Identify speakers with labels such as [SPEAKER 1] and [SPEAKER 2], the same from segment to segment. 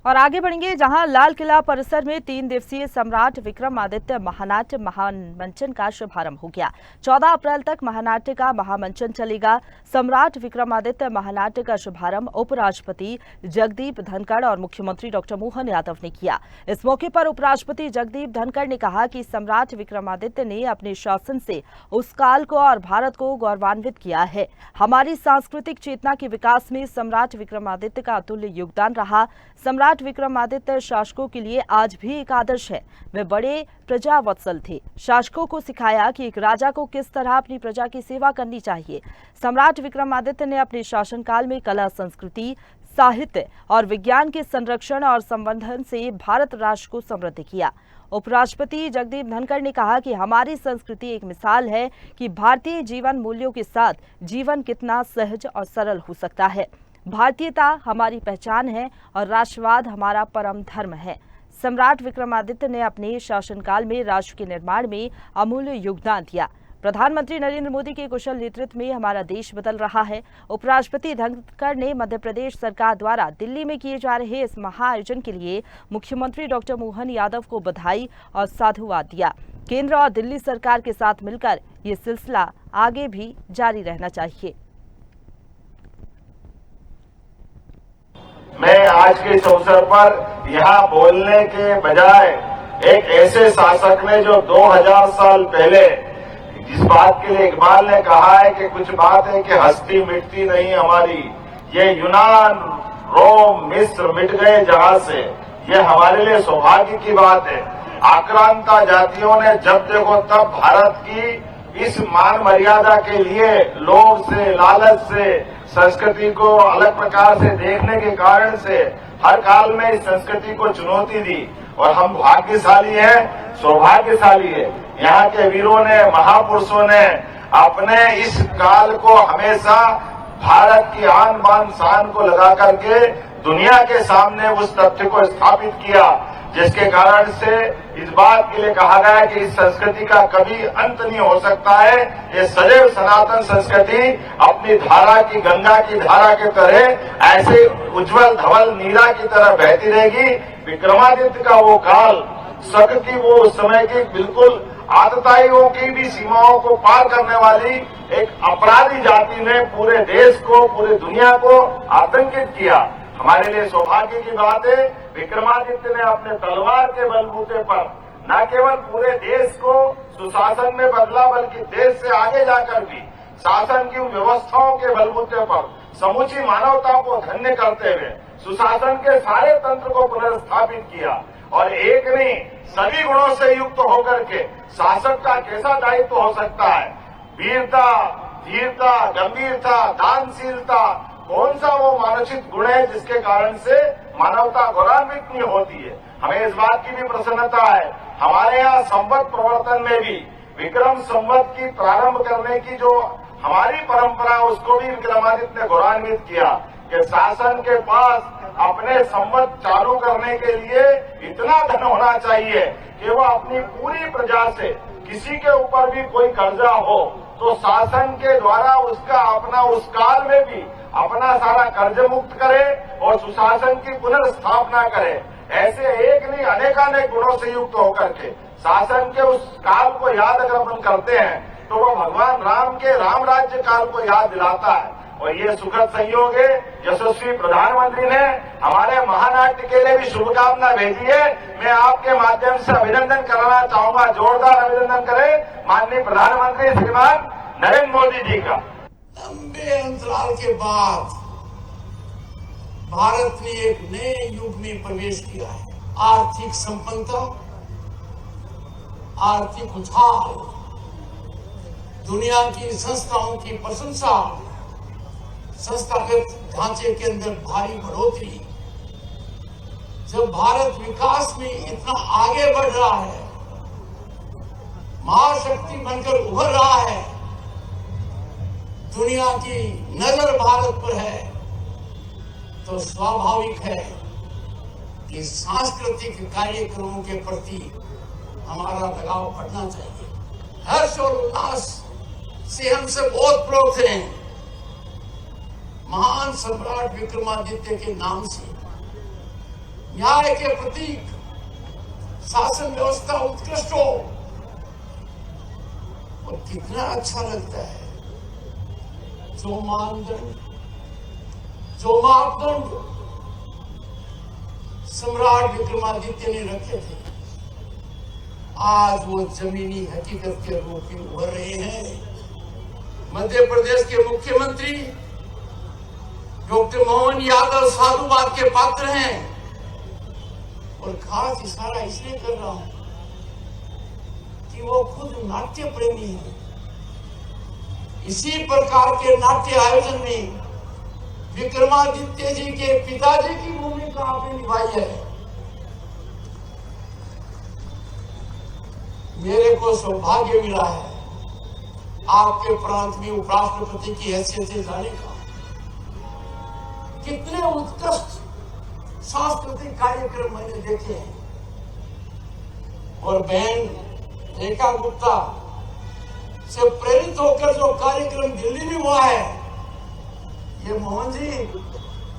[SPEAKER 1] और आगे बढ़ेंगे जहां लाल किला परिसर में 3 दिवसीय सम्राट विक्रमादित्य महानाट्य महामंचन का शुभारंभ हो गया। 14 अप्रैल तक महानाट्य का महामंचन चलेगा। सम्राट विक्रमादित्य महानाट्य का शुभारंभ उपराष्ट्रपति जगदीप धनखड़ और मुख्यमंत्री डॉक्टर मोहन यादव ने किया। इस मौके पर उपराष्ट्रपति जगदीप धनखड़ ने कहा कि सम्राट विक्रमादित्य ने अपने शासन से उस काल को और भारत को गौरवान्वित किया है। हमारी सांस्कृतिक चेतना के विकास में सम्राट विक्रमादित्य का अतुल्य योगदान रहा। सम्राट विक्रमादित्य शासकों के लिए आज भी एक आदर्श है। वे बड़े प्रजावत्सल थे। शासकों को सिखाया कि एक राजा को किस तरह अपनी प्रजा की सेवा करनी चाहिए। सम्राट विक्रमादित्य ने अपने शासनकाल में कला, संस्कृति, साहित्य और विज्ञान के संरक्षण और संवर्धन से भारत राष्ट्र को समृद्ध किया। उपराष्ट्रपति जगदीप धनखड़ ने कहा कि हमारी संस्कृति एक मिसाल है कि भारतीय जीवन मूल्यों के साथ जीवन कितना सहज और सरल हो सकता है। भारतीयता हमारी पहचान है और राष्ट्रवाद हमारा परम धर्म है। सम्राट विक्रमादित्य ने अपने शासनकाल में राष्ट्र के निर्माण में अमूल्य योगदान दिया। प्रधानमंत्री नरेंद्र मोदी के कुशल नेतृत्व में हमारा देश बदल रहा है। उपराष्ट्रपति धनखड़ ने मध्य प्रदेश सरकार द्वारा दिल्ली में किए जा रहे इस महाआयोजन के लिए मुख्यमंत्री डॉक्टर मोहन यादव को बधाई और साधुवाद दिया। केंद्र और दिल्ली सरकार के साथ मिलकर ये सिलसिला आगे भी जारी रहना चाहिए।
[SPEAKER 2] मैं आज के इस अवसर पर यहाँ बोलने के बजाय एक ऐसे शासक ने जो 2000 साल पहले जिस बात के लिए इकबाल ने कहा है कि कुछ बात है कि हस्ती मिटती नहीं हमारी, ये यूनान, रोम, मिस्र मिट गए जहां से, ये हमारे लिए सौभाग्य की बात है। आक्रांता जातियों ने जब देखो तब भारत की इस मान मर्यादा के लिए लोभ से, लालच से, संस्कृति को अलग प्रकार से देखने के कारण से हर काल में इस संस्कृति को चुनौती दी और हम भाग्यशाली हैं, सौभाग्यशाली है। यहाँ के वीरों ने, महापुरुषों ने अपने इस काल को हमेशा भारत की आन बान शान को लगा करके दुनिया के सामने उस तथ्य को स्थापित किया, जिसके कारण से इस बात के लिए कहा गया है कि इस संस्कृति का कभी अंत नहीं हो सकता है। ये सदैव सनातन संस्कृति अपनी धारा की, गंगा की धारा के तरह ऐसे उज्जवल धवल नीला की तरह बहती रहेगी। विक्रमादित्य का वो काल, शक की वो उस समय की बिल्कुल आतताइयों की भी सीमाओं को पार करने वाली एक अपराधी जाति ने पूरे देश को, पूरी दुनिया को आतंकित किया। हमारे लिए सौभाग्य की बात है, विक्रमादित्य ने अपने तलवार के बलबूते पर न केवल पूरे देश को सुशासन में बदला, बल्कि देश से आगे जाकर भी शासन की व्यवस्थाओं के बलबूते पर समूची मानवता को धन्य करते हुए सुशासन के सारे तंत्र को पुनर्स्थापित किया। और एक नहीं, सभी गुणों से युक्त होकर के शासक का कैसा दायित्व हो सकता है, वीरता, धीरता, गंभीरता, दानशीलता, कौन सा वो मानसिक गुण है जिसके कारण से मानवता गौरवान्वित नहीं होती है। हमें इस बात की भी प्रसन्नता है, हमारे यहाँ संवत प्रवर्तन में भी विक्रम संवत की प्रारंभ करने की जो हमारी परंपरा, उसको भी विक्रमादित्य ने गौरवान्वित किया कि शासन के पास अपने संवत चालू करने के लिए इतना धन होना चाहिए कि वो अपनी पूरी प्रजा से, किसी के ऊपर भी कोई कर्जा हो तो शासन के द्वारा उसका अपना उस काल में भी अपना सारा कर्ज मुक्त करे और सुशासन की पुनर्स्थापना करे। ऐसे एक नहीं अनेकानेक गुणों से युक्त होकर के शासन के उस काल को याद अगर अपन करते हैं तो वो भगवान राम के राम राज्य काल को याद दिलाता है। और ये सुखद संयोग है, यशस्वी प्रधानमंत्री ने हमारे महानाट्य के लिए भी शुभकामना भेजी है। मैं आपके माध्यम से अभिनंदन करना चाहूंगा, जोरदार अभिनंदन करें माननीय प्रधानमंत्री श्रीमान नरेंद्र मोदी जी का।
[SPEAKER 3] लंबे अंतराल के बाद भारत ने एक नए युग में प्रवेश किया है। आर्थिक संपन्नता, आर्थिक उछाल, दुनिया की संस्थाओं की प्रशंसा, संस्थागत ढांचे के अंदर भारी बढ़ोतरी। जब भारत विकास में इतना आगे बढ़ रहा है, महाशक्ति बनकर उभर रहा है, दुनिया की नजर भारत पर है, तो स्वाभाविक है कि सांस्कृतिक कार्यक्रमों के प्रति हमारा लगाव बढ़ना चाहिए। हर्ष और उल्लास से हम सब ओतप्रोत हैं महान सम्राट विक्रमादित्य के नाम से। न्याय के प्रतीक, शासन व्यवस्था उत्कृष्ट हो। और कितना अच्छा लगता है जो मापदंड सम्राट विक्रमादित्य ने रखे थे, आज वो जमीनी हकीकत के रूप में उभर रहे हैं। मध्य प्रदेश के मुख्यमंत्री डॉक्टर मोहन यादव साधुवाद के पात्र हैं। और खास इशारा इसलिए कर रहा हूं कि वो खुद नाट्य प्रेमी हैं। इसी प्रकार के नाट्य आयोजन में विक्रमादित्य जी के पिताजी की भूमिका आपने निभाई है। मेरे को सौभाग्य मिला है आपके प्रांत में उपराष्ट्रपति की हैसियत से जाने का। कितने उत्कृष्ट सांस्कृतिक कार्यक्रम मैंने देखे हैं। और बहन रेखा गुप्ता से प्रेरित होकर जो कार्यक्रम दिल्ली में हुआ है, ये मोहन जी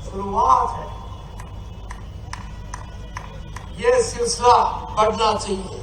[SPEAKER 3] शुरुआत है। ये सिलसिला बढ़ना चाहिए।